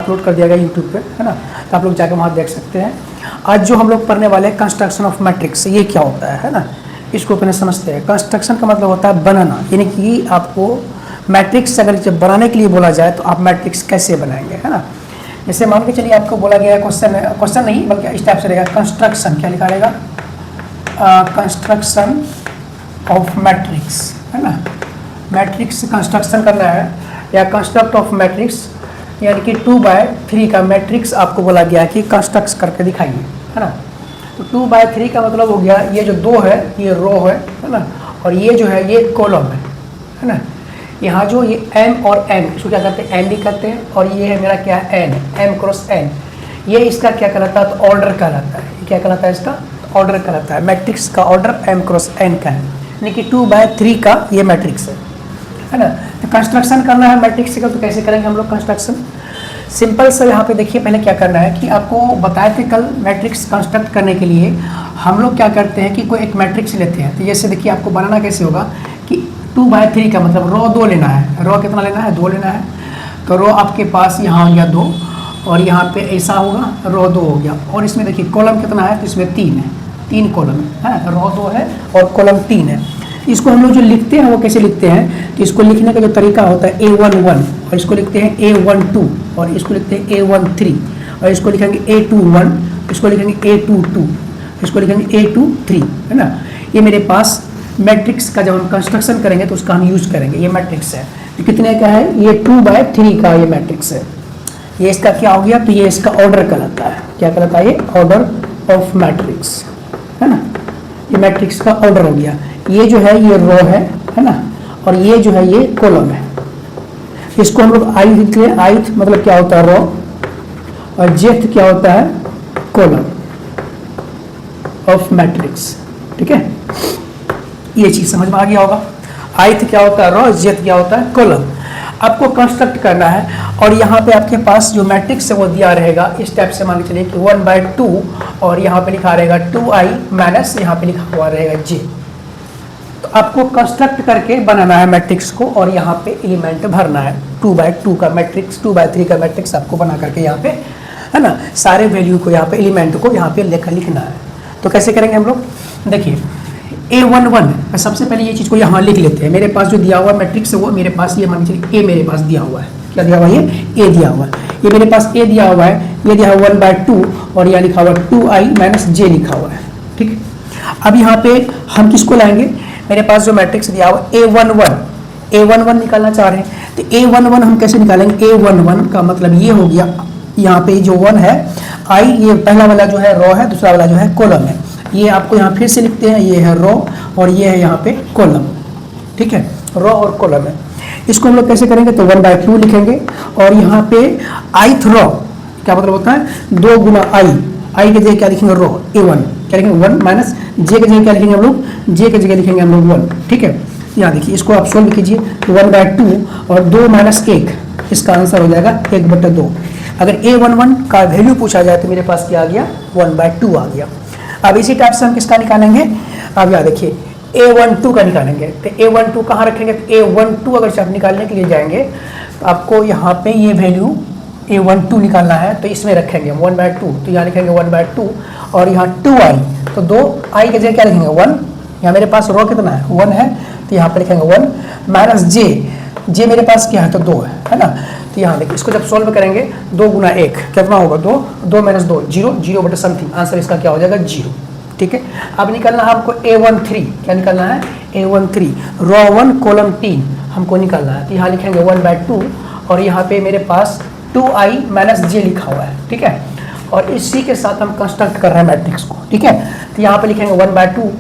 Upload कर दिया गया यूट्यूब पे, है ना, तो आप लोग जाकर वहाँ देख सकते हैं। आज जो हम लोग पढ़ने वाले हैं कंस्ट्रक्शन ऑफ मैट्रिक्स, ये क्या होता है ना, इसको पहले समझते हैं। कंस्ट्रक्शन का मतलब होता है बनाना, यानी कि आपको मैट्रिक्स अगर जब बनाने के लिए बोला जाए तो आप मैट्रिक्स कैसे बनाएंगे, है ना। जैसे मान के चलिए आपको बोला गया है क्वेश्चन नहीं बल्कि इस टाइप से रहेगा, कंस्ट्रक्शन क्या लिखा रहेगा, कंस्ट्रक्शन ऑफ मैट्रिक्स, है ना। मैट्रिक्स कंस्ट्रक्शन करना है या कंस्ट्रक्ट ऑफ मैट्रिक्स, यानी कि 2/3 का मैट्रिक्स आपको बोला गया है कि कंस्ट्रक्ट करके दिखाइए, है ना। तो 2/3 का मतलब हो गया, ये जो 2 है ये रो है ना, और ये जो है ये कॉलम है ना। यहाँ जो ये m और n, इसको क्या करते हैं, m भी करते हैं, और ये है मेरा क्या है n, m क्रॉस n, ये इसका क्या कहलाता है, तो ऑर्डर कहलाता है। क्या कहलाता है इसका, ऑर्डर कहलाता है। मैट्रिक्स का ऑर्डर m क्रॉस n का है, यानी कि 2/3 का ये मैट्रिक्स है ना। तो कंस्ट्रक्शन करना है मैट्रिक्स का, तो कैसे करेंगे हम लोग कंस्ट्रक्शन। सिंपल से यहाँ पे देखिए, पहले क्या करना है कि आपको बताए थे कल, मैट्रिक्स कंस्ट्रक्ट करने के लिए हम लोग क्या करते हैं कि कोई एक मैट्रिक्स लेते हैं। तो जैसे देखिए आपको बनाना कैसे होगा कि 2/3 का मतलब रो 2 लेना है। रो कितना लेना है, 2 लेना है। तो रो आपके पास यहाँ हो गया 2, और यहाँ पे ऐसा होगा, रो 2 हो गया। और इसमें देखिए कॉलम कितना है, तो इसमें 3 है, 3 कॉलम है, रो 2 है और कॉलम 3 है। इसको हम लोग जो लिखते हैं वो कैसे लिखते हैं, कि इसको लिखने का जो तरीका होता है A11, और इसको लिखते हैं A12, और इसको लिखते हैं A13, और इसको लिखेंगे A21, इसको लिखेंगे A22, इसको लिखेंगे A23, है ना। ये मेरे पास मैट्रिक्स का जब हम कंस्ट्रक्शन करेंगे तो उसका हम यूज़ करेंगे। ये मैट्रिक्स है, तो कितने का है, ये 2/3 का ये मैट्रिक्स है। ये इसका क्या हो गया, तो ये इसका ऑर्डर कहलाता है। क्या कहलाता है, ये ऑर्डर ऑफ मैट्रिक्स, है ना। ये मैट्रिक्स का ऑर्डर हो गया। ये जो है ये रो है ना, और ये जो है ये कॉलम है। इसको हम लोग आई लिखते हैं। आई मतलब क्या होता है, रो, और जेथ क्या होता है, कॉलम ऑफ मैट्रिक्स। ठीक है, ये चीज समझ में आ गया होगा। आइथ क्या होता है, रो, जेथ क्या होता है, कॉलम। आपको कंस्ट्रक्ट करना है, और यहाँ पे आपके पास जो मैट्रिक्स है वो दिया रहेगा इस टाइप से। मान के चलिए कि 1/2, और यहाँ पे लिखा रहेगा 2i माइनस यहाँ पे लिखा हुआ रहेगा j। तो आपको कंस्ट्रक्ट करके बनाना है मैट्रिक्स को, और यहाँ पे एलिमेंट भरना है। 2/2 का मैट्रिक्स, 2/3 का मैट्रिक्स आपको बना करके यहाँ पे, है ना, सारे वैल्यू को यहाँ पे, एलिमेंट को यहाँ पे लेकर लिखना है। तो कैसे करेंगे हम लोग, देखिए A11, सबसे पहले ये चीज़ को यहाँ लिख लेते हैं। मेरे पास जो दिया हुआ मैट्रिक्स है वो मेरे पास, ये मान चलिए A मेरे पास दिया हुआ है। क्या दिया हुआ है, ये A दिया हुआ है। ये मेरे पास A दिया हुआ है, ये दिया हुआ 1/2, और यहाँ लिखा हुआ 2i माइनस j लिखा हुआ है। ठीक है, अब यहाँ पे हम किसको लाएंगे, मेरे पास जो मैट्रिक्स दिया हुआ A11 निकालना चाह रहे हैं। तो A11 हम कैसे निकालेंगे, A11 का मतलब ये हो गया, यहाँ पे जो 1 है i, ये पहला वाला जो है रो है, दूसरा वाला जो है कॉलम है। ये आपको यहाँ फिर से लिखते हैं, ये है रो और ये है यहाँ पे कॉलम। ठीक है, रो और कॉलम है। इसको हम लोग कैसे करेंगे, तो 1/2 लिखेंगे, और यहाँ पे ith रो क्या मतलब होता है, 2 गुना i के जगह क्या लिखेंगे, रो A1 क्या लिखेंगे 1 माइनस j के जगह क्या लिखेंगे हम लोग, j के जगह लिखेंगे हम लोग 1। ठीक है, यहाँ देखिए इसको आप सोल्व कीजिए, तो 1/2 और 2 माइनस 1, इसका आंसर हो जाएगा 1/2। अगर A11 का वैल्यू पूछा जाए तो मेरे पास क्या आ गया, 1/2 आ गया। अब इसी टाइप से हम किसका निकालेंगे, अब यहाँ देखिए A12 का निकालेंगे। तो A12 कहाँ रखेंगे, तो A12 अगर आप निकालने के लिए जाएंगे तो आपको यहाँ पे ये वैल्यू A12 निकालना है, तो इसमें रखेंगे 1/2, तो यहाँ लिखेंगे 1/2, और यहाँ 2i, तो 2i के जगह क्या लिखेंगे 1, यहाँ मेरे पास रो कितना है 1 है, तो यहाँ पे लिखेंगे 1 माइनस j मेरे पास क्या है, तो 2 है ना। तो यहाँ देखिए इसको जब सॉल्व करेंगे, 2 गुना 1 कितना होगा, 2 माइनस 2 0, 0 समथिंग, आंसर इसका क्या हो जाएगा 0। ठीक है, अब निकालना है हमको A13, क्या निकालना है, A13 रो 1 कॉलम 3 हमको निकालना है। तो यहाँ लिखेंगे 1/2, और यहाँ पे मेरे पास 2i माइनस j लिखा हुआ है। ठीक है, और इसी के साथ हम कंस्ट्रक्ट कर रहे हैं मैट्रिक्स को। ठीक है, तो यहाँ पे लिखेंगे 1/2,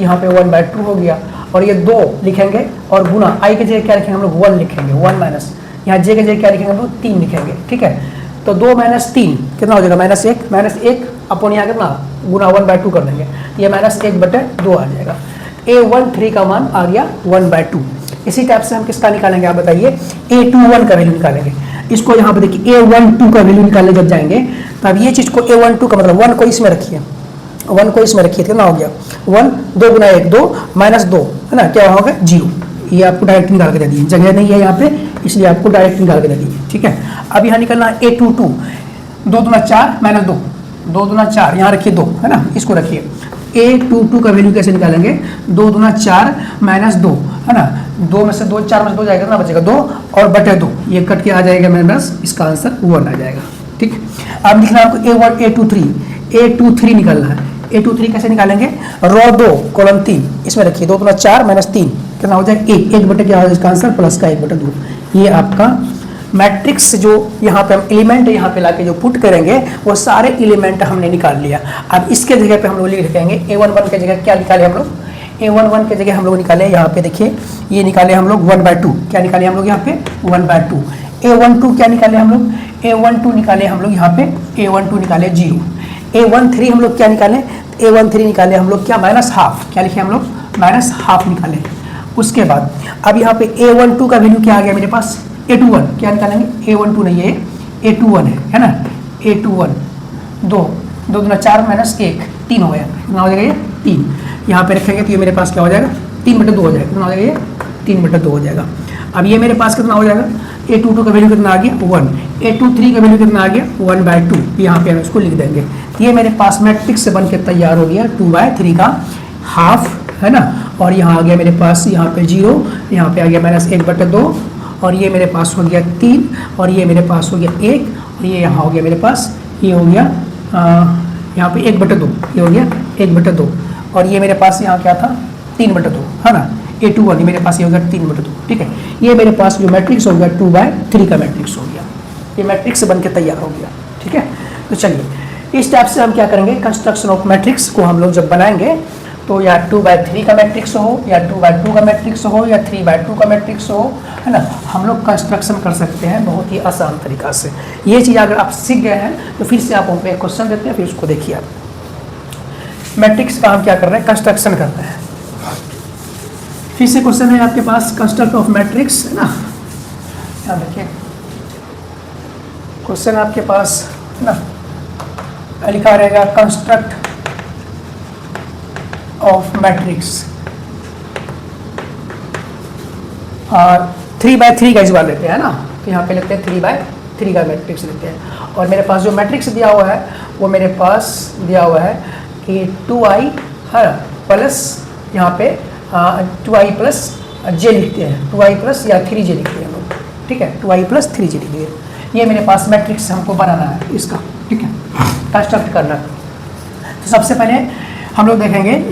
यहाँ पे 1/2 हो गया, और ये 2 लिखेंगे, और गुना i के जगह क्या लिखेंगे हम लोग 1 लिखेंगे, 1 माइनस यहाँ j के जगह क्या लिखेंगे हम लोग 3 लिखेंगे। ठीक है, तो 2 माइनस 3 कितना हो जाएगा, -1 अपन यहाँ कितना गुना 1/2 कर देंगे, ये -1/2 आ जाएगा। A13 का मान आ गया 1/2। इसी टाइप से हम किसका निकालेंगे, आप बताइए, A21 का वैल्यू निकालेंगे। इसको यहाँ पे देखिए A12 का वैल्यू निकालने जब जाएंगे, तब ये चीज़ को A12 का मतलब 1 को इसमें रखिए, 1 को इसमें रखिए, कितना हो गया 1, 2 गुना 1 2 माइनस 2, है ना, क्या होगा 0। ये आपको डायरेक्ट निकाल के दे दिए, जगह नहीं है यहाँ पे इसलिए आपको डायरेक्ट निकाल के दे दिए। ठीक है, अब यहाँ निकलना है A22, 2 दूना 4 माइनस 2, 2 दूना 4, यहाँ रखिए 2 है ना, इसको रखिए। A22 का वैल्यू कैसे निकालेंगे, 2 दूना 4 माइनस 2 है ना, 2 में से 2 4 में से 2 जाएगा ना, बचेगा 2 और बटे 2, ये कट के आ जाएगा मेरे पास, इसका आंसर 1 आ जाएगा। ठीक, अब लिखना आपको A1 A23 निकालना है। A23 कैसे निकालेंगे, रो 2 कॉलम 3 इसमें रखिए, 2 दूना 4 माइनस 3 कितना हो जाएगा 1, 1 बटे क्या हो जाएगा इसका आंसर प्लस का 1 बटे 2। ये आपका मैट्रिक्स जो यहाँ पे हम एलिमेंट यहाँ पे लाके जो पुट करेंगे वो सारे एलिमेंट हमने निकाल लिया। अब इसके जगह पे हम लोग लिख देंगे A11 के जगह क्या निकाले हम लोग, A11 के जगह हम लोग निकाले यहाँ पे देखिए, ये निकाले हम लोग 1/2, क्या निकाले हम लोग यहाँ पे 1/2। A12 क्या निकाले हम लोग, A12 निकाले हम लोग यहाँ पे, A12 निकाले 0। A13 हम लोग क्या निकाले, A13 निकाले हम लोग क्या माइनस हाफ, क्या लिखे हम लोग माइनस हाफ निकाले। उसके बाद अब यहाँ पे A12 का वैल्यू क्या आ गया मेरे पास, A21 क्या निकालेंगे, A12 नहीं है A21 है ना, A21 2 दूना 4 माइनस 1 3 हो गया, कितना हो जाएगा ये 3, यहाँ पे रखेंगे तो ये मेरे पास क्या हो जाएगा 3/2 हो जाएगा, कितना हो जाएगा ये 3/2 हो जाएगा। अब ये मेरे पास कितना हो जाएगा, A22 का वैल्यू कितना आ गया 1, A23 का वैल्यू कितना आ गया 1/2, यहाँ पे हम इसको लिख देंगे। ये मेरे पास मैट्रिक्स से बन के तैयार हो गया 2/3 का हाफ है ना, और यहाँ आ गया मेरे पास यहाँ पे 0, यहाँ पे आ गया माइनस 1/2, और ये मेरे पास हो गया 3, और ये मेरे पास हो गया 1, और ये यहाँ हो गया मेरे पास, ये हो गया यहाँ पे 1/2, ये हो गया 1/2, और ये मेरे पास यहाँ क्या था 3/2 है ना, A21 ये मेरे पास ये हो गया 3/2। ठीक है, ये मेरे पास जो मैट्रिक्स हो गया 2/3 का मैट्रिक्स हो गया, ये मैट्रिक्स बन के तैयार हो गया। ठीक है, तो चलिए इस टाइप से हम क्या करेंगे, कंस्ट्रक्शन ऑफ मैट्रिक्स को हम लोग जब बनाएंगे तो या 2/3 का मैट्रिक्स हो, या 2/2 का मैट्रिक्स हो, या 3/2 का मैट्रिक्स हो, है ना, हम लोग कंस्ट्रक्शन कर सकते हैं बहुत ही आसान तरीका से। ये चीज़ अगर आप सीख गए हैं तो फिर से आप उन पर एक क्वेश्चन देते हैं, फिर उसको देखिए आप। मैट्रिक्स का हम क्या कर रहे हैं, कंस्ट्रक्शन कर रहे हैं। फिर से क्वेश्चन है आपके पास कंस्ट्रक्ट ऑफ मैट्रिक्स है ना, ध्यान देखिए क्वेश्चन आपके पास है ना, लिखा रहेगा कंस्ट्रक्ट ऑफ मैट्रिक्स, और 3/3 का इस बार लेते हैं ना, तो यहाँ पे लेते हैं 3/3 का मैट्रिक्स लेते हैं। और मेरे पास जो मैट्रिक्स दिया हुआ है वो मेरे पास दिया हुआ है कि 2i है प्लस यहाँ पे 2i प्लस j लिखते हैं, 2i प्लस या 3j लिखते हैं हम लोग। ठीक है, 2i प्लस 3j लिख दिए, ये मेरे पास मैट्रिक्स हमको बनाना है इसका। ठीक है, कंस्ट्रक्ट करना है। तो सबसे पहले हम लोग देखेंगे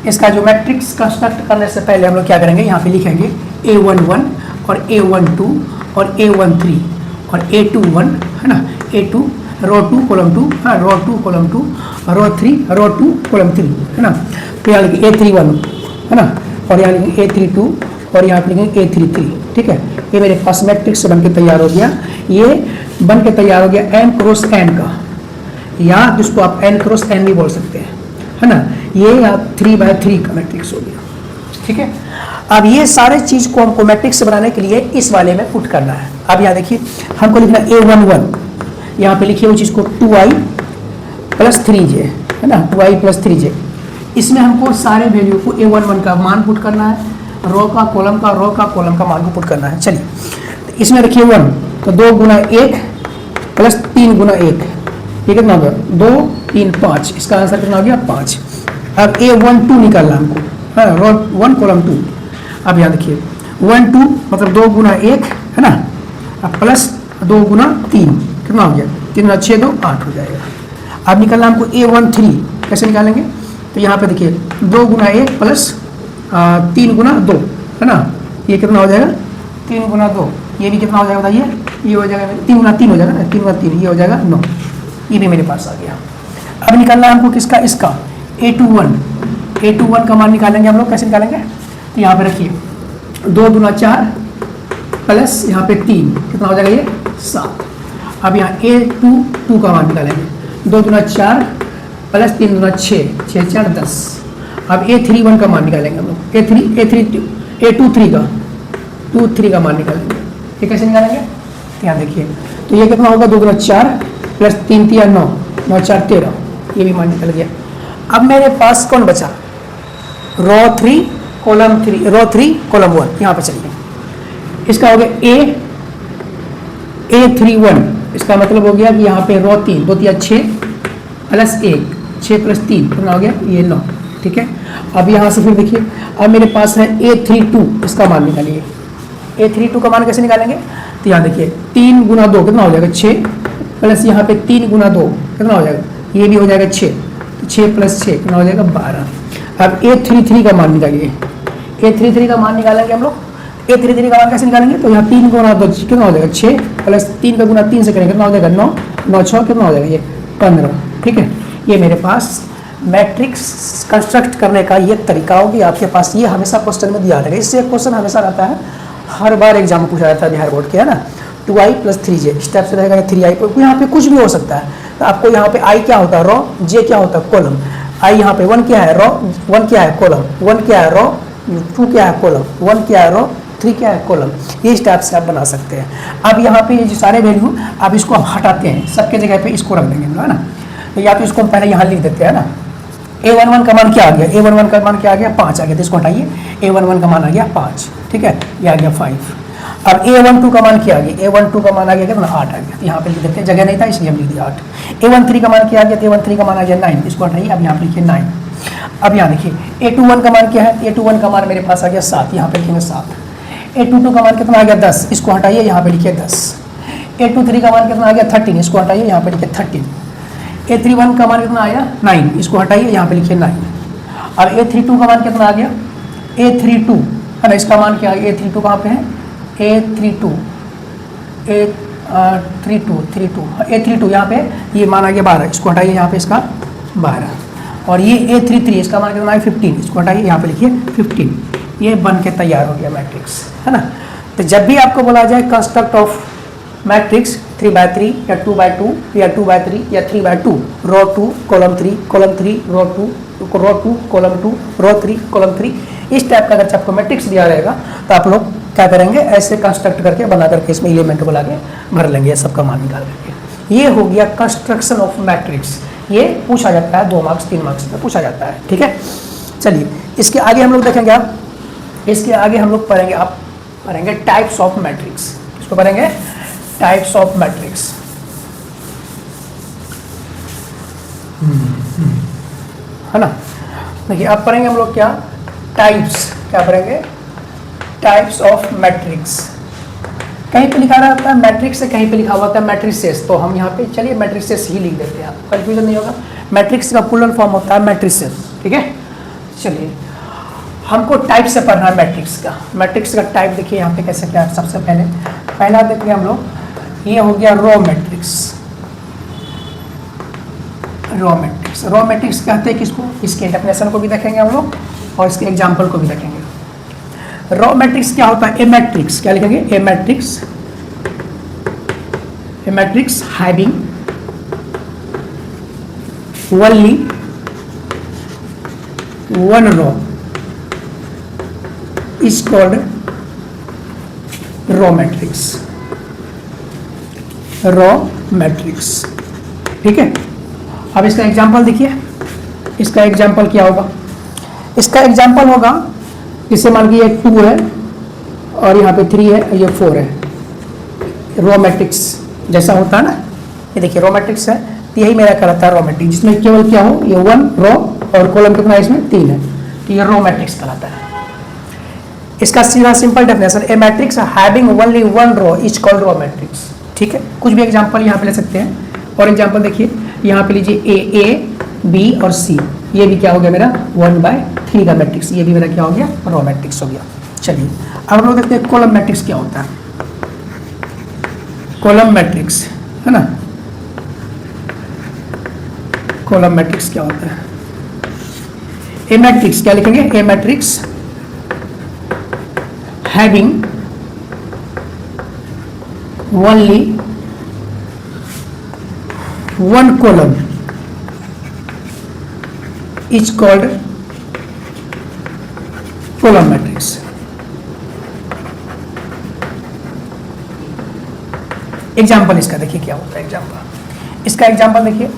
इसका जो मैट्रिक्स कंस्ट्रक्ट करने से पहले हम लोग क्या करेंगे, यहाँ पे लिखेंगे A11 और A12 और A13 और A21 है ना, A2 रो 2 कॉलम 2 है, रो 2 कॉलम 2, रो 3 रो 2 कॉलम 3 है ना, तो यहाँ लिखेंगे A31 है ना, और यहाँ लिखेंगे A32 और यहाँ पे लिखेंगे A33। ठीक है, ये मेरे पास मैट्रिक्स बन के तैयार हो गया। ये बन के तैयार हो गया n क्रॉस n का, या जिसको आप n क्रॉस n भी बोल सकते हैं है ना, ये आप 3/3 का मैट्रिक्स हो गया। ठीक है, अब ये सारे चीज को हमको मैट्रिक्स बनाने के लिए इस वाले में पुट करना है। अब यहाँ देखिए हमको लिखना A11, यहाँ पे लिखिए वो चीज को 2i प्लस 3j है ना, 2i प्लस 3j, इसमें हमको सारे वैल्यू को A11 का मान पुट करना है, रो का कॉलम का मान को पुट करना है। चलिए तो इसमें रखिए 1, तो 2 गुना 1 प्लस 3 गुना 1, ये कितना हो गया 2 3 5, इसका आंसर कितना हो गया 5। अब A12 निकालना हमको है ना, रो 1 कॉलम 2। अब यहाँ देखिए 1 2 मतलब 2 गुना 1 है ना, अब प्लस 2 गुना 3 कितना हो गया 3 गुना 6 2 8 हो जाएगा। अब निकालना हमको A13, कैसे निकालेंगे, तो यहाँ पे देखिए 2 गुना 1 प्लस 3 गुना 2 है ना, ये कितना हो जाएगा 3 गुना 2, ये भी कितना हो जाएगा बताइए, ये हो जाएगा 3 गुना 3 हो जाएगा ना, 3 गुना 3 ये हो जाएगा 9, ये भी मेरे पास आ गया। अब निकालना है हमको किसका, इसका A21 का मान निकालेंगे हम लोग, कैसे निकालेंगे, तो यहाँ पे रखिए 2 गुना 4 प्लस यहाँ पे 3 कितना हो जाएगा ये 7। अब यहाँ A22 का मान निकालेंगे, 2 गुना 4 प्लस 3 गुना 6 6 4 10। अब A31 का मान निकालेंगे हम लोग, A23 का मान निकालेंगे, ये कैसे निकालेंगे, यहाँ देखिए तो ये कितना होगा 2 गुना 4 प्लस 3 3 9 9 4 13, ये भी मान निकल गया। अब मेरे पास कौन बचा, रो 3 कॉलम 3 रो 3 कॉलम 1, यहाँ पे चलिए इसका हो गया A31, इसका मतलब हो गया कि यहाँ पे रो 3 2 3 6 प्लस 1 6 प्लस 3 कितना हो गया ये 9, ठीक है। अब यहाँ से फिर देखिए अब मेरे पास है A32, इसका मान निकालिए। A32 का मान कैसे निकालेंगे, तो यहाँ देखिए 3 गुना 2 कितना हो जाएगा 6, प्लस यहाँ पे 3 गुना 2 कितना हो जाएगा, ये भी हो जाएगा 6, तो 6 प्लस 6 कितना हो जाएगा 12। अब A33 का मान निकालिए। A33 का मान निकालेंगे हम लोग, A33 का मान कैसे निकालेंगे, तो यहाँ 3 गुना 2 कितना हो जाएगा 6, प्लस 3 का गुना 3 से करेंगे कितना हो जाएगा 9, 9 6 कितना हो जाएगा ये 15, ठीक है। ये मेरे पास मैट्रिक्स कंस्ट्रक्ट करने का ये तरीका होगी। आपके पास ये हमेशा क्वेश्चन में दिया रहेगा, इससे क्वेश्चन हमेशा रहता है, हर बार एग्जाम पूछा जाता है बिहार बोर्ड के, है ना। 2i + 3j स्टेप से रहेगा 3i, यहाँ पे कुछ भी हो सकता है। तो आपको यहाँ पे i क्या होता है रो, j क्या होता है कॉलम, i यहाँ पे 1 क्या है रो, 1 क्या है कॉलम, 1 क्या है रो, 2 क्या है कॉलम, 1 क्या है रो, 3 क्या है कॉलम। ये इस टाइप से आप बना सकते हैं। अब यहाँ पे ये जो सारे वैल्यू आप इसको हटाते हैं, सबके जगह पे इसको रख देंगे, है ना। तो या तो इसको हम पहले यहाँ लिख देते हैं ना, A11 का मान क्या आ गया, A11 का मान क्या आ गया 5 आ गया, तो इसको हटाइए, A11 का मान आ गया 5, ठीक है, ये आ गया 5। अब A12 का मान क्या आ गया, A12 का मान आ गया कितना 8 आ गया, तो यहाँ पे लिख देते हैं, जगह नहीं था इसलिए हम लिख दिया 8। A13 का मान क्या आ गया, A13 का मान आ गया 9, इसको हटाइए, अब यहाँ पे लिखिए 9। अब यहाँ देखिए A21 का मान क्या है, A21 का मान मेरे पास आ गया 7, यहाँ पे लिखेंगे 7। A22 का मान कितना आ गया 10, इसको हटाइए, यहाँ पे लिखिए 10। A23 का मान कितना आ गया 13, इसको हटाइए, यहाँ पे लिखिए 13। A31 का मान कितना आया 9, इसको हटाइए, यहाँ पे लिखिए 9। और A32 का मान कितना आ गया, A32 है ना, इसका मान क्या आ गया, A32 कहाँ पे है, A32 A32 यहाँ पे ये मान आ गया 12, इसको हटाइए, यहाँ पे इसका 12। और ये A33 इसका मान कितना है 15, इसको हटाइए, यहाँ पे लिखिए 15। ये बन के तैयार हो गया मैट्रिक्स, है ना। तो जब भी आपको बोला जाए कंस्ट्रक्ट ऑफ मैट्रिक्स 3/3 या 2/2 या 2/3 या 3/2, रो 2 कॉलम 3 कॉलम 3 रो 2 कॉलम 2 रो 3 कॉलम 3, इस टाइप का अगर आपको मैट्रिक्स दिया रहेगा तो आप लोग क्या करेंगे, ऐसे कंस्ट्रक्ट करके बना करके इसमें एलिमेंट को लाके भर लेंगे, सबका मान निकाल करके। ये हो गया कंस्ट्रक्शन ऑफ मैट्रिक्स। ये पूछा जाता है 2 मार्क्स 3 मार्क्स में पूछा जाता है, ठीक है। चलिए इसके आगे हम लोग देखेंगे, आप इसके आगे हम लोग पढ़ेंगे, आप पढ़ेंगे टाइप्स ऑफ मैट्रिक्स। इसको पढ़ेंगे टाइप्स ऑफ मैट्रिक्स, है ना। देखिए अब पढ़ेंगे हम लोग क्या टाइप्स, क्या पढ़ेंगे टाइप्स ऑफ मैट्रिक्स। कहीं पे लिखा रहता है मैट्रिक्स से, कहीं पे लिखा हुआ था मैट्रिसेस, तो हम यहाँ पे चलिए मैट्रिसेस ही लिख देते हैं, कंफ्यूजन नहीं होगा। मैट्रिक्स का प्लूरल फॉर्म होता है मैट्रिसेस, ठीक है। चलिए हमको टाइप से पढ़ना है मैट्रिक्स का। मैट्रिक्स का टाइप देखिए यहाँ पे कैसे क्या, सबसे पहला देखिए हम लोग, ये हो गया row matrix. Row matrix, row matrix कहते हैं किसको, इसके डेफिनेशन को भी देखेंगे हम लोग और इसके एग्जाम्पल को भी देखेंगे। रो मैट्रिक्स क्या होता है, ए मैट्रिक्स, क्या लिखेंगे, a matrix having only one row is called row matrix. Row matrix, ठीक है। अब इसका एग्जाम्पल देखिए, इसका एग्जाम्पल क्या होगा, इसका एग्जाम्पल होगा, जैसे मान लीजिए 2 है और यहाँ पे 3 है, ये 4 है। रो मैट्रिक्स जैसा होता है ना, ये देखिए रो मैट्रिक्स है, तो यही मेरा कहलाता है रो मैट्रिक्स, जिसमें केवल क्या हो, ये 1 रो और कॉलम कितना है इसमें 3 है, तो ये रो मैट्रिक्स कहलाता है। इसका सीधा simple definition, a matrix having only one row is called row matrix, ठीक है। कुछ भी एग्जांपल यहाँ पे ले सकते हैं, और एग्जांपल देखिए यहाँ पे लीजिए ए बी और सी, ये भी क्या हो गया मेरा 1/3 का मैट्रिक्स, ये भी मेरा क्या हो गया रो मैट्रिक्स हो गया। चलिए अब हम लोग देखते हैं कॉलम मैट्रिक्स क्या होता है। कॉलम मैट्रिक्स, है ना, कॉलम मैट्रिक्स क्या होता है। ए मैट्रिक्स क्या लिखेंगे, a matrix having only one column is called column matrix। Example इसका देखिए क्या होता है, एग्जाम्पल इसका एग्जाम्पल देखिए,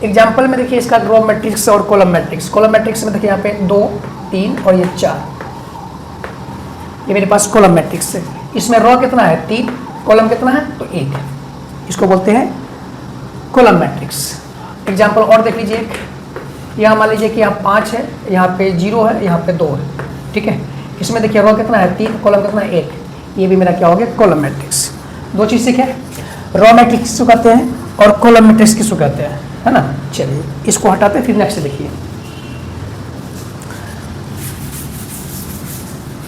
एग्जाम्पल में देखिए इसका रो मैट्रिक्स और कॉलम मैट्रिक्स। कॉलम मैट्रिक्स में देखिए यहाँ पे 2 3 और ये 4, ये मेरे पास कॉलम मैट्रिक्स है। इसमें रो कितना है 3, कॉलम कितना है तो 1, इसको बोलते हैं कॉलम मैट्रिक्स। एग्जाम्पल और देख लीजिए, यहाँ मान लीजिए कि यहाँ 5 है, यहाँ पे 0 है, यहाँ पे 2 है, ठीक है। इसमें देखिए रो कितना है 3, कॉलम कितना है 1, ये भी मेरा क्या हो गया कॉलम मैट्रिक्स। दो चीज़ सीखे, रो मैट्रिक्स किसको कहते हैं और कॉलम मैट्रिक्स किसको कहते हैं, है ना। चलिए इसको हटाते हैं, फिर नेक्स्ट देखिए।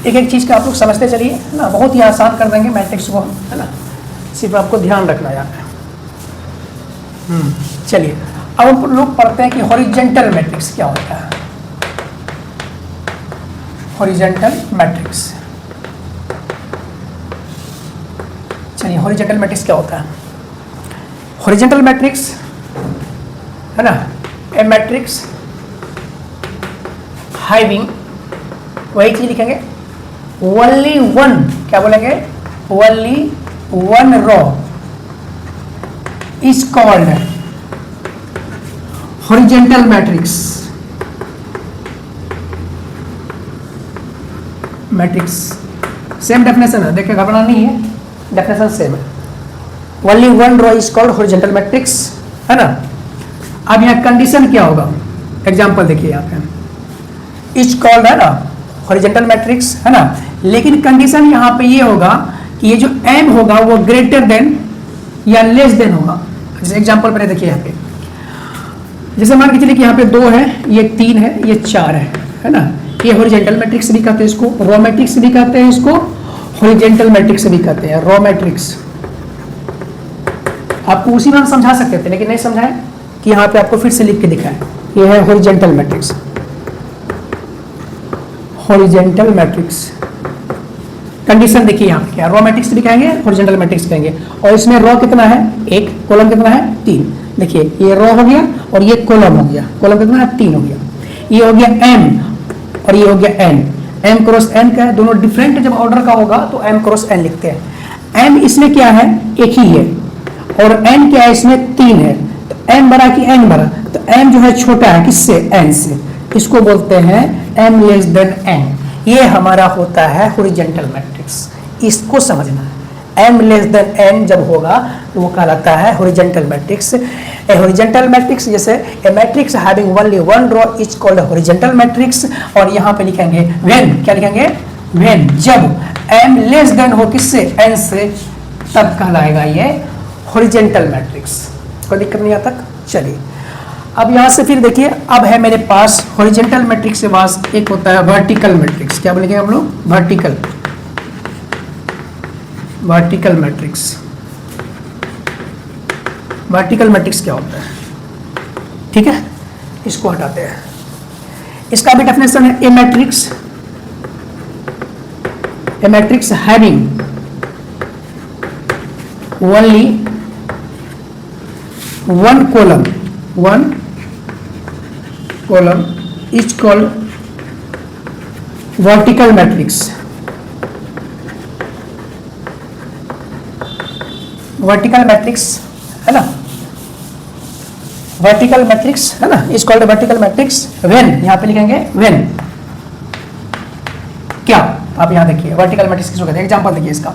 एक एक चीज़ का आप लोग समझते चलिए, है ना, बहुत ही आसान कर देंगे मैट्रिक्स को, है ना, सिर्फ आपको ध्यान रखना यार। चलिए अब हम लोग पढ़ते हैं कि हॉरिजेंटल मैट्रिक्स क्या होता है। हॉरिजेंटल मैट्रिक्स, चलिए हॉरिजेंटल मैट्रिक्स क्या होता है। हॉरिजेंटल मैट्रिक्स है ना, ए मैट्रिक्स हैविंग, वही चीज लिखेंगे, ओनली वन, क्या बोलेंगे, only one row is called horizontal matrix. Matrix same definition है, देखिए घबराना नहीं है, डेफिनेशन सेम है। Only one row is called horizontal matrix, है ना। अब यहाँ कंडीशन क्या होगा, एग्जांपल देखिए यहाँ पे इज कॉल्ड है ना हॉरिजेंटल मैट्रिक्स, है ना, लेकिन कंडीशन यहाँ पे ये होगा कि ये जो m होगा वो ग्रेटर देन या लेस देन होगा। जैसे एग्जांपल पहले देखिए यहाँ पे, जैसे मान के चलिए कि यहाँ पे 2 है, ये 3 है, ये 4 है ना। ये हॉरिजेंटल मैट्रिक्स भी कहते हैं इसको, रो मैट्रिक्स भी कहते हैं इसको, हॉरिजेंटल मैट्रिक्स भी कहते हैं। रो मैट्रिक्स आपको उसी में समझा सकते थे, लेकिन नहीं समझाए कि यहाँ पे आपको फिर से लिख के दिखाएं। ये है horizontal matrix, horizontal matrix. Condition देखिए यहाँ पे क्या, रो मैट्रिक्स भी कहेंगे, हॉरिजेंटल मैट्रिक्स कहेंगे। और इसमें रो कितना है 1, कॉलम कितना है 3। देखिए ये रो हो गया और ये कॉलम हो गया, कॉलम कितना है 3 हो गया। ये हो गया m और ये हो गया n, m क्रॉस n का है, दोनों डिफरेंट जब ऑर्डर का होगा तो m क्रॉस n लिखते हैं। m इसमें क्या है एक ही है और n क्या है इसमें 3 है, तो m बड़ा कि n बड़ा, तो m जो है छोटा है किससे, n से, इसको बोलते हैं m लेस देन n। ये हमारा होता है हॉरिजेंटल मैट्रिक्स, इसको समझना है। m लेस देन n जब होगा तो वो कहलाता है horizontal matrix. A horizontal matrix, जैसे a matrix having only one row is called horizontal matrix. और यहाँ पे लिखेंगे व्हेन, क्या लिखेंगे, व्हेन, जब m लेस देन हो किससे, n से, तब कहलाएगा ये हॉरिजेंटल मैट्रिक्स। कोई दिक्कत नहीं आता तक। चलिए अब यहाँ से फिर देखिए, अब है मेरे पास हॉरिजेंटल मैट्रिक्स के पास एक होता है वर्टिकल मैट्रिक्स। क्या बोलेंगे हम लोग, vertical, vertical matrix. Vertical matrix क्या होता है, ठीक है, इसको हटाते हैं। इसका भी डेफिनेशन है, a matrix having only one column, one column is called vertical matrix. Vertical matrix है ना, वर्टिकल मैट्रिक्स है ना, is called vertical matrix when, यहां पे लिखेंगे व्हेन, क्या, आप यहां देखिए वर्टिकल मैट्रिक्स किसको कहते हैं। एग्जांपल देखिए इसका,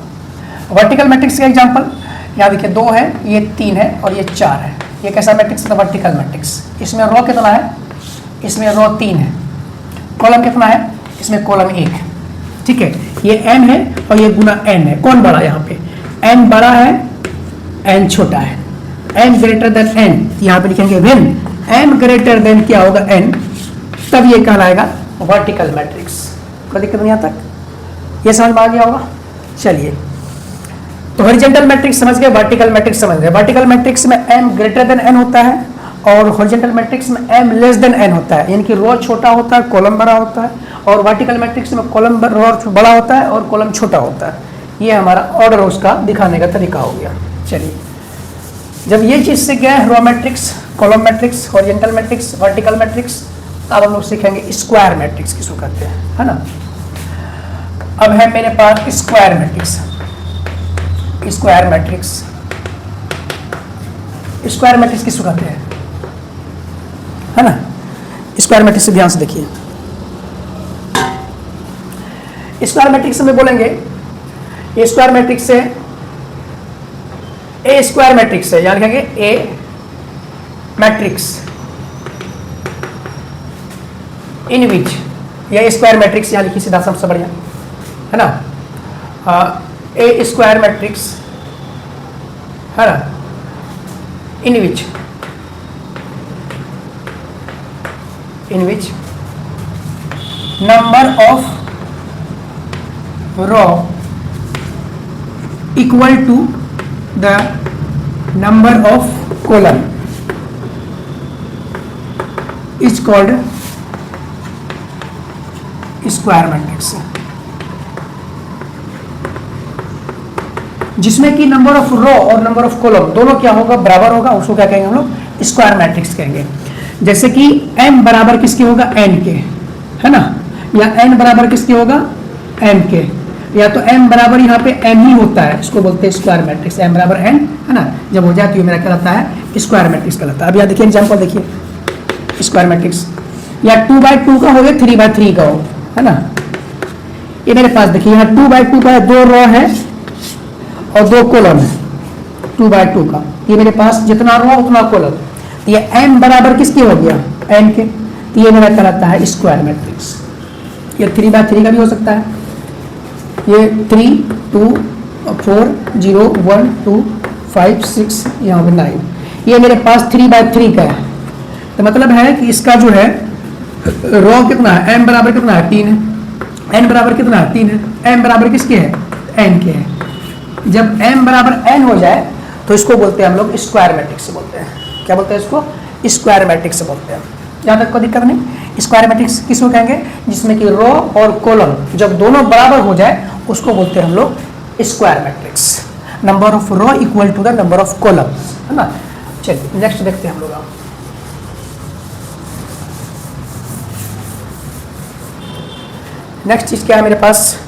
वर्टिकल मैट्रिक्स का एग्जांपल यहाँ देखिए 2 है, ये 3 है और ये 4 है। ये कैसा मैट्रिक्स है, वर्टिकल मैट्रिक्स। इसमें रो कितना है, इसमें रो 3 है, कॉलम कितना है, इसमें कॉलम 1, ठीक है। ये m है और ये गुना n है। कौन बड़ा, यहाँ पे m बड़ा है, n छोटा है, m ग्रेटर देन n, यहाँ पे लिखेंगे व्हेन m ग्रेटर देन क्या होगा n, तब ये कहलाएगा वर्टिकल मैट्रिक्स। कोई दिक्कत नहीं आता तक, ये समझ में आ गया होगा। चलिए तो हॉरिजेंटल मैट्रिक्स समझ गए, वर्टिकल मैट्रिक्स समझ गए। वर्टिकल मैट्रिक्स में m ग्रेटर देन n होता है और हॉरिजेंटल मैट्रिक्स में m लेस देन n होता है, यानी कि रो छोटा होता है, कॉलम बड़ा होता है। और वर्टिकल मैट्रिक्स में कॉलम रो बड़ा होता है और कॉलम छोटा होता है। ये हमारा ऑर्डर उसका दिखाने का तरीका हो गया। चलिए जब ये चीज़ सीख गए, row matrix, column matrix, horizontal matrix, vertical matrix, अब हम लोग सीखेंगे स्क्वायर मैट्रिक्स किसको कहते हैं, है ना। अब है मेरे पास square matrix. Square matrix, square matrix किसको कहते हैं, है ना। स्क्वायर मैट्रिक्स से ध्यान से देखिए, स्क्वायर मैट्रिक्स में बोलेंगे ए स्क्वायर मैट्रिक्स से, ए स्क्वायर मैट्रिक्स है, यानी लिखेंगे ए मैट्रिक्स इन विच, ये स्क्वायर मैट्रिक्स यहाँ लिखी सीधा सबसे बढ़िया है ना, ए स्क्वायर मैट्रिक्स है ना, in which number of row equal to the number of column is called square matrix, जिसमें कि नंबर ऑफ रो और नंबर ऑफ कॉलम दोनों क्या होगा, बराबर होगा, उसको क्या कहेंगे हम लोग, स्क्वायर मैट्रिक्स कहेंगे। जैसे कि m बराबर किसके होगा, n के, है ना, या n बराबर किसके होगा, m के, या तो m बराबर यहाँ पे n ही होता है, इसको बोलते हैं स्क्वायर मैट्रिक्स, m बराबर n, है ना, जब हो जाए तो ये मेरा कहलाता है स्क्वायर मैट्रिक्स कहलाता है। अब यहाँ देखिए एग्जाम्पल देखिए स्क्वायर मैट्रिक्स, या 2x2 का हो गया 3x3 का हो, है ना, ये मेरे पास देखिए यहाँ 2x2 का 2 रो है और 2 कॉलम है, 2x2 का, ये मेरे पास जितना रो उतना कॉलम, तो ये m बराबर किसके हो गया, n के, तो ये मेरा कहलाता है स्क्वायर मैट्रिक्स। ये 3x3 का भी हो सकता है, ये 3 2 4 0 1 2 5 6 यहाँ पे 9, ये मेरे पास 3x3 का है, तो मतलब है कि इसका जो है रो कितना है, m बराबर कितना है, 3 है, n बराबर कितना है, 3 है, m बराबर किसके है, n के है। जब m बराबर n हो जाए तो इसको बोलते हैं हम लोग स्क्वायर मैट्रिक्स से बोलते हैं, क्या बोलते हैं इसको, स्क्वायर मैट्रिक्स से बोलते हैं। यहाँ तक कोई दिक्कत नहीं। स्क्वायर मैट्रिक्स किसको कहेंगे, जिसमें कि रो और कॉलम जब दोनों बराबर हो जाए उसको बोलते हैं हम लोग square matrix, number of row equal to the number of column, है ना। चलिए नेक्स्ट देखते हैं हम लोग। नेक्स्ट चीज क्या है मेरे पास,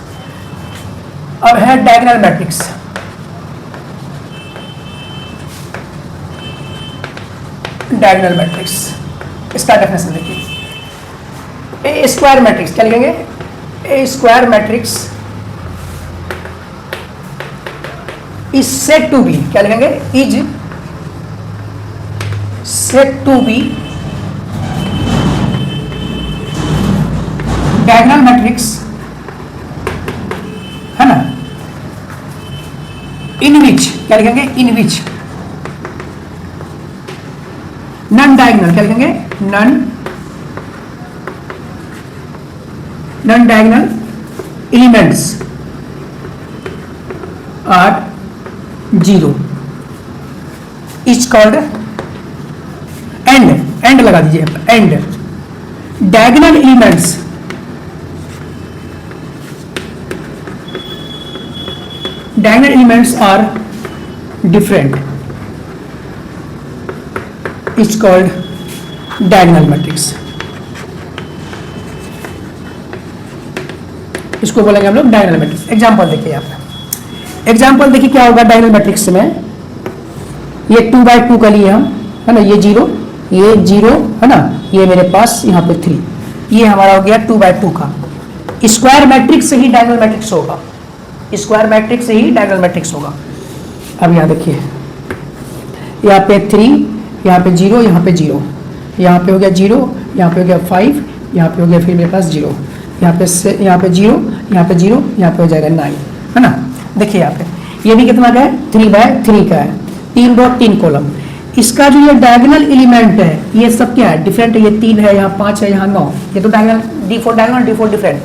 अब है डायगोनल मैट्रिक्स। डायगोनल मैट्रिक्स, इसका डेफिनेशन देखिए, ए स्क्वायर मैट्रिक्स क्या लिखेंगे, a square matrix is said to be, क्या लिखेंगे, is said to be diagonal matrix, है ना, इन विच, क्या लिखेंगे, इन विच नॉन डायगोनल, क्या लिखेंगे, non diagonal elements are 0 is called, and लगा दीजिए, and diagonal elements are different is called diagonal matrix. इसको बोलेंगे हम लोग डायगोनल मैट्रिक्स। एग्जांपल देखिए यहाँ पे, एग्जांपल देखिए क्या होगा डायगोनल मैट्रिक्स में, ये 2x2 का लिए हम, है ना, ये 0 है ना, ये मेरे पास यहाँ पे 3, ये हमारा हो गया 2x2 का। स्क्वायर मैट्रिक्स से ही डायगोनल मैट्रिक्स होगा, स्क्वायर मैट्रिक्स से ही डायगोनल मैट्रिक्स होगा। अब यहाँ देखिए, यहाँ पे 3, यहाँ पे 0, यहाँ पे 0, यहाँ पे हो गया 0, यहाँ पे हो गया 5, यहाँ पे हो गया फिर मेरे पास 0, यहाँ पे 0, यहाँ पे 0, यहाँ पे हो जाएगा 9, है ना। देखिए यहाँ पे ये भी कितना का है, 3x3 का है, 3 रो 3 कॉलम। इसका जो ये डायगोनल एलिमेंट है ये सब क्या है, डिफरेंट है, ये 3 है, यहाँ 5 है, यहाँ 9, ये तो diagonal D4 diagonal, D4 different.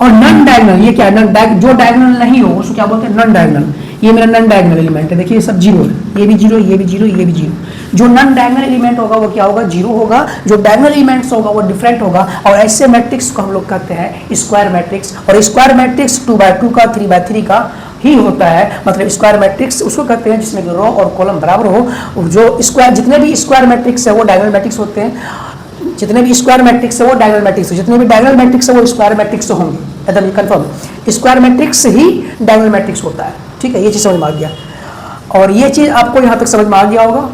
और नॉन डायगोनल ये क्या है, जो डायगोनल नहीं हो उसको क्या बोलते हैं, नॉन डायगोनल। ये मेरा नॉन डायगोनल एलिमेंट है, देखिए ये सब 0 है, ये भी 0, ये भी 0, ये भी 0। जो नॉन डायगोनल एलिमेंट होगा वो क्या होगा, 0 होगा, जो डायगोनल एलिमेंट्स होगा वो डिफरेंट होगा। और ऐसे मैट्रिक्स को हम लोग कहते हैं स्क्वायर मैट्रिक्स। और स्क्वायर मैट्रिक्स 2x2 का, 3x3 का ही होता है, मतलब स्क्वायर मैट्रिक्स उसको कहते हैं जिसमें रो और कॉलम बराबर हो। जो स्क्वायर, जितने भी स्क्वायर मैट्रिक्स है वो डायगोनल मैट्रिक्स होते हैं, जितने भी स्क्वायर मैट्रिक्स है वो डायगोनल मैट्रिक्स, जितने भी डायगोनल मैट्रिक्स है वो स्क्वायर मैट्रिक्स होंगे, एकदम कंफर्म। स्क्वायर मैट्रिक्स ही डायगोनल मैट्रिक्स होता है, ठीक है, ये चीज़ समझ में आ गया। और ये चीज़ आपको यहाँ तक समझ में आ गया होगा।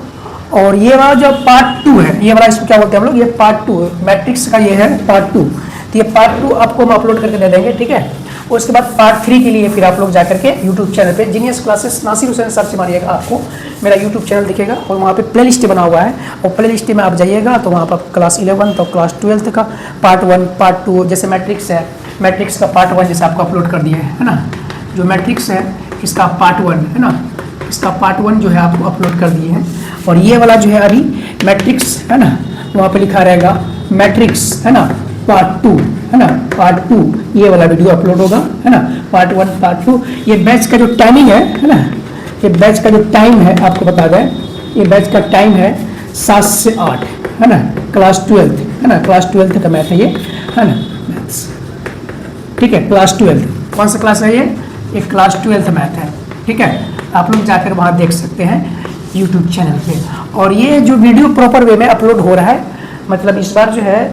और ये वाला जो पार्ट 2 है, ये वाला इसको क्या बोलते हैं हम लोग, ये पार्ट 2 मैट्रिक्स का, ये है पार्ट 2। तो ये पार्ट 2 आपको हम अपलोड करके दे देंगे, ठीक है। उसके बाद पार्ट 3 के लिए फिर आप लोग जाकर के यूट्यूब चैनल पे genius classes Nasir Hussain search मारिएगा, आपको मेरा यूट्यूब चैनल दिखेगा और वहाँ पे प्ले लिस्ट बना हुआ है, और प्ले लिस्ट में आप जाइएगा तो वहाँ पर क्लास 11 तो क्लास 12 का पार्ट 1 पार्ट 2, जैसे मैट्रिक्स है, मैट्रिक्स का पार्ट 1 जैसे आपको अपलोड कर दिया है ना, जो मैट्रिक्स है इसका पार्ट 1 है ना, इसका पार्ट 1 जो है आपको अपलोड कर दिए हैं। और ये वाला जो है अभी मैट्रिक्स है ना, वहाँ पे लिखा रहेगा मैट्रिक्स है ना पार्ट 2 है ना, पार्ट 2 ये वाला वीडियो अपलोड होगा है ना, पार्ट 1 पार्ट 2। ये बैच का जो टाइमिंग है ना, ये बैच का जो टाइम है आपको बता दें, ये बैच का टाइम है 7 से 8 है ना, क्लास 12 है ना, क्लास 12 का मैथ है ये है ना, मैथ्स ठीक है, क्लास 12 कौन सा क्लास है ये क्लास 12 मैथ है, ठीक है। आप लोग जाकर वहाँ देख सकते हैं यूट्यूब चैनल पे। और ये जो वीडियो प्रॉपर वे में अपलोड हो रहा है, मतलब इस बार जो है